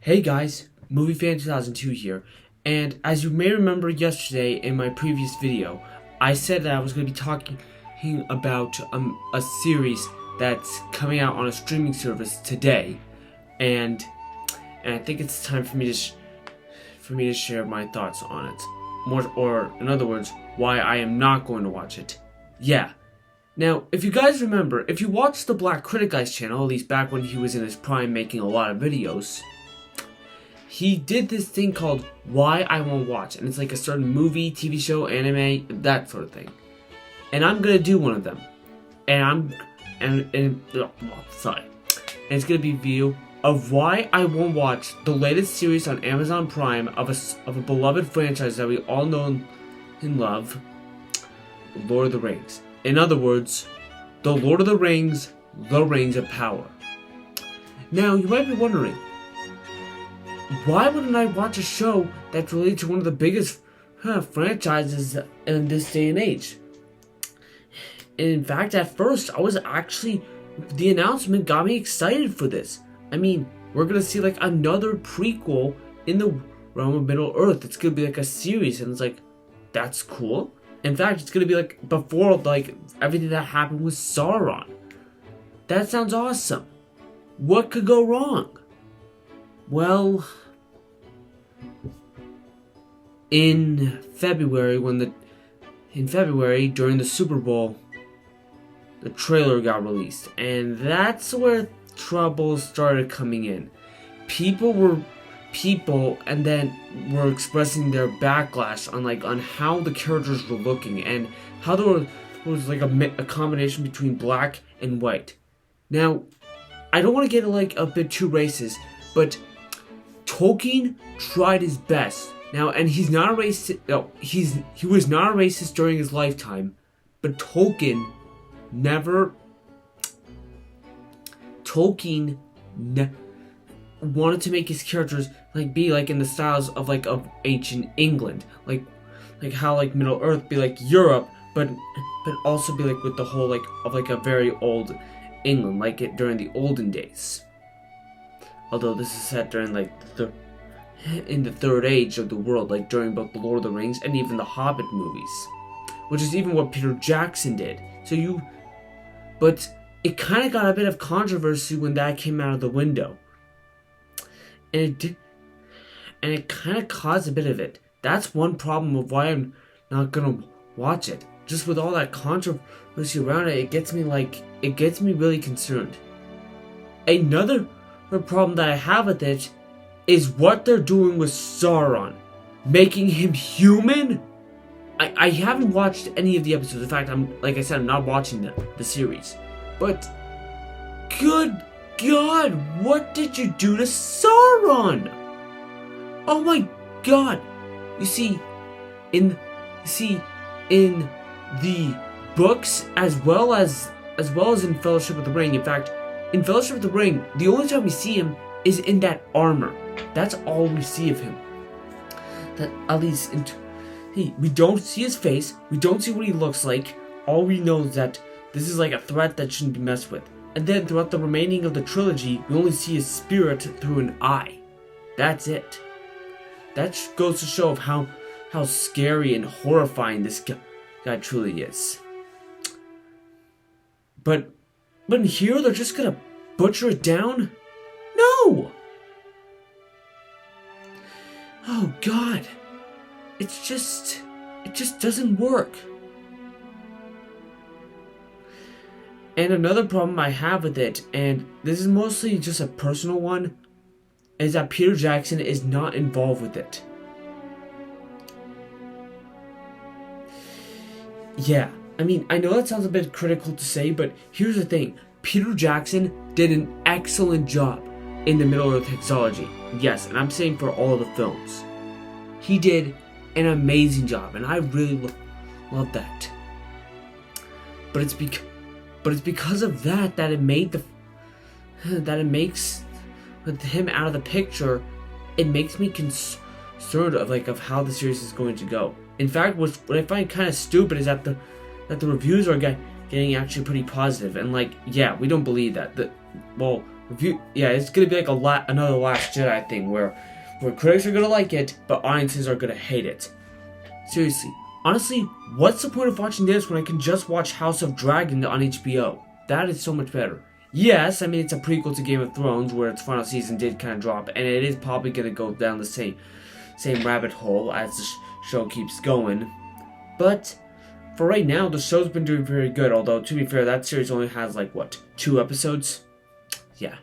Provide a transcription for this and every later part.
Hey guys, Movie Fan 2002 here, and as you may remember yesterday in my previous video, I said that I was going to be talking about a series that's coming out on a streaming service today, and I think it's time for me to share my thoughts on it. Or in other words, why I am not going to watch it. Yeah. Now, if you guys remember, if you watched the Black Critic Guy's channel, at least back when he was in his prime making a lot of videos, he did this thing called Why I Won't Watch, and it's like a certain movie, TV show, anime, that sort of thing. And I'm gonna do one of them, and it's gonna be a video of why I won't watch the latest series on Amazon Prime of a beloved franchise that we all know and love, Lord of the Rings. In other words, the Lord of the Rings, The Rings of Power. Now, you might be wondering, why wouldn't I watch a show that's related to one of the biggest franchises in this day and age? And in fact, at first, the announcement got me excited for this. I mean, we're gonna see like another prequel in the realm of Middle Earth. It's gonna be like a series, and it's like, that's cool. In fact, it's gonna be like before like everything that happened with Sauron. That sounds awesome. What could go wrong? Well, in February during the Super Bowl, the trailer got released, and that's where trouble started coming in. People were expressing their backlash on how the characters were looking and how there was like a combination between black and white. Now, I don't want to get like a bit too racist, but Tolkien tried his best. Now, and he's not a racist. No, he was not a racist during his lifetime, but Tolkien wanted to make his characters be in the styles of ancient England, like how Middle Earth be like Europe, but also be with the whole of a very old England, like it during the olden days. Although this is set during in the third age of the world, during both the Lord of the Rings and even the Hobbit movies, which is even what Peter Jackson did. But it kind of got a bit of controversy when that came out of the window, and it kind of caused a bit of it. That's one problem of why I'm not gonna watch it. Just with all that controversy around it, it gets me really concerned. Another problem that I have with it is what they're doing with Sauron, making him human. I haven't watched any of the episodes. In fact, I'm not watching the series. But good God, what did you do to Sauron? Oh my God! You see, in the books as well as in Fellowship of the Ring. In fact, in Fellowship of the Ring, the only time we see him is in that armor. That's all we see of him. That at least we don't see his face. We don't see what he looks like. All we know is that this is a threat that shouldn't be messed with. And then throughout the remaining of the trilogy, we only see his spirit through an eye. That's it. That goes to show of how scary and horrifying this guy truly is. But in here, they're just gonna butcher it down? No! Oh God. It just doesn't work. And another problem I have with it, and this is mostly just a personal one, is that Peter Jackson is not involved with it. Yeah, I mean, I know that sounds a bit critical to say, but here's the thing. Peter Jackson did an excellent job in the Middle-earth hexology. Yes, and I'm saying for all of the films. He did an amazing job, and I really love that. But it's because of that it makes with him out of the picture, it makes me concerned of how the series is going to go. In fact, what I find kind of stupid is that the reviews are getting actually pretty positive, and yeah, we don't believe that. It's gonna be like another Last Jedi thing where critics are gonna like it, but audiences are gonna hate it. Seriously, honestly, what's the point of watching this when I can just watch House of Dragon on HBO? That is so much better. Yes, I mean it's a prequel to Game of Thrones where its final season did kind of drop, and it is probably gonna go down the same rabbit hole as the show keeps going. But for right now, the show's been doing very good. Although to be fair, that series only has like 2 episodes. Yeah.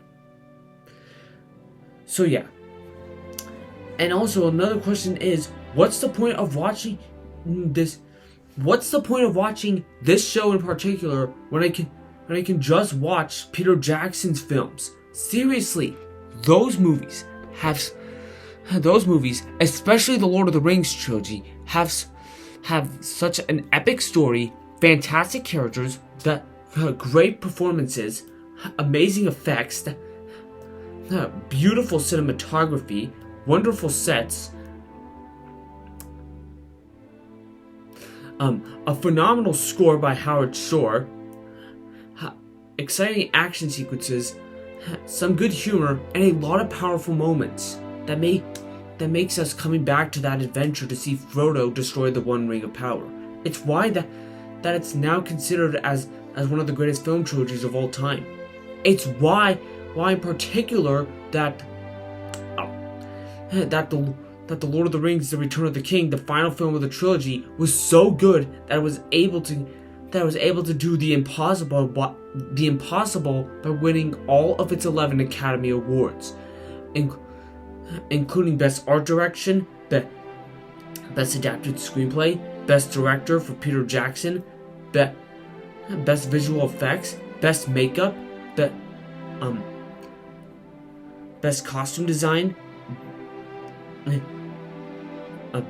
So yeah. And also another question is, what's the point of watching this? What's the point of watching this show in particular when I can just watch Peter Jackson's films? Seriously, those movies, especially the Lord of the Rings trilogy, have such an epic story, fantastic characters, great performances, amazing effects, beautiful cinematography, wonderful sets, a phenomenal score by Howard Shore, exciting action sequences, some good humor, and a lot of powerful moments that makes us coming back to that adventure to see Frodo destroy the One Ring of Power. It's why that it's now considered as one of the greatest film trilogies of all time. It's why in particular that the Lord of the Rings: The Return of the King, the final film of the trilogy, was so good that it was able to do the impossible by winning all of its 11 Academy Awards, including Best Art Direction, Best Adapted Screenplay, Best Director for Peter Jackson, Best Visual Effects, Best Makeup, Best Costume Design,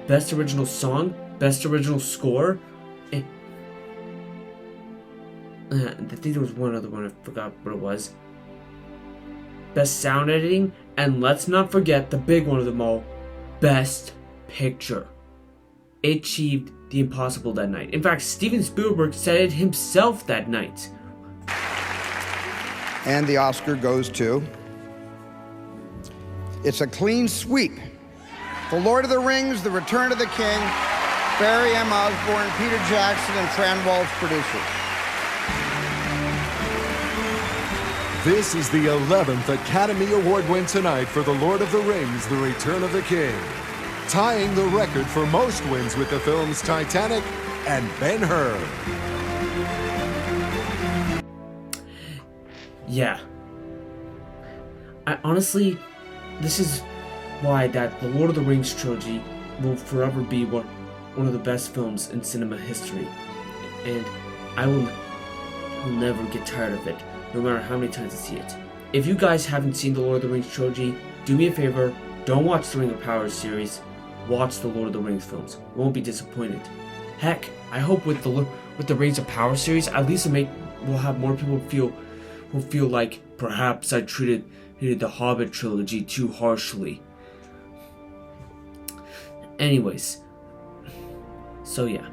Best Original Song, Best Original Score. I think there was one other one, I forgot what it was. Best Sound Editing, and let's not forget the big one of them all, Best Picture. It achieved the impossible that night. In fact, Steven Spielberg said it himself that night. And the Oscar goes to... It's a clean sweep. The Lord of the Rings, The Return of the King, Barry M. Osborne, Peter Jackson, and Fran Walsh producers. This is the 11th Academy Award win tonight for The Lord of the Rings: The Return of the King, tying the record for most wins with the films Titanic and Ben-Hur. Yeah. Honestly, this is why that the Lord of the Rings trilogy will forever be one of the best films in cinema history. And I will never get tired of it, no matter how many times I see it. If you guys haven't seen the Lord of the Rings trilogy, do me a favor, don't watch the Ring of Power series, watch the Lord of the Rings films. You won't be disappointed. Heck, I hope with the Rings of Power series, at least we'll have more people who feel like perhaps I treated the Hobbit trilogy too harshly. Anyways, so yeah.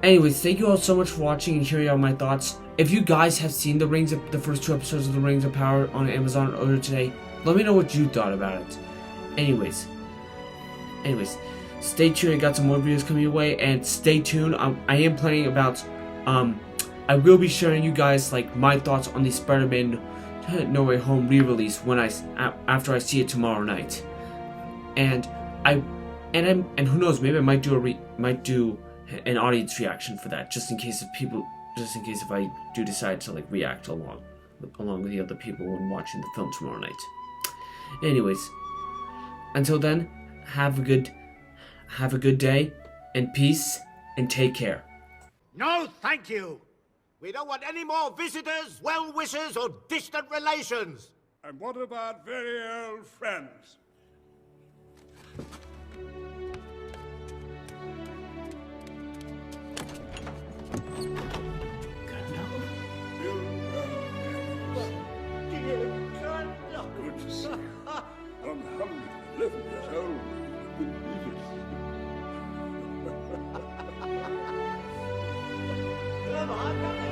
Anyways, thank you all so much for watching and hearing out my thoughts. If you guys have seen the first 2 episodes of the Rings of Power on Amazon earlier today, let me know what you thought about it. Anyways, stay tuned. I got some more videos coming your way, and stay tuned. I am planning about I will be sharing you guys like my thoughts on the Spider-Man No Way Home re-release after I see it tomorrow night, and who knows, maybe I might do an audience reaction for that, just in case if I do decide to like react along with the other people when watching the film tomorrow night. Anyways, until then, have a good day, and peace, and take care. No, thank you. We don't want any more visitors, well-wishers, or distant relations. And what about very old friends? Good to see you. 111 years old. Believe it. Come on.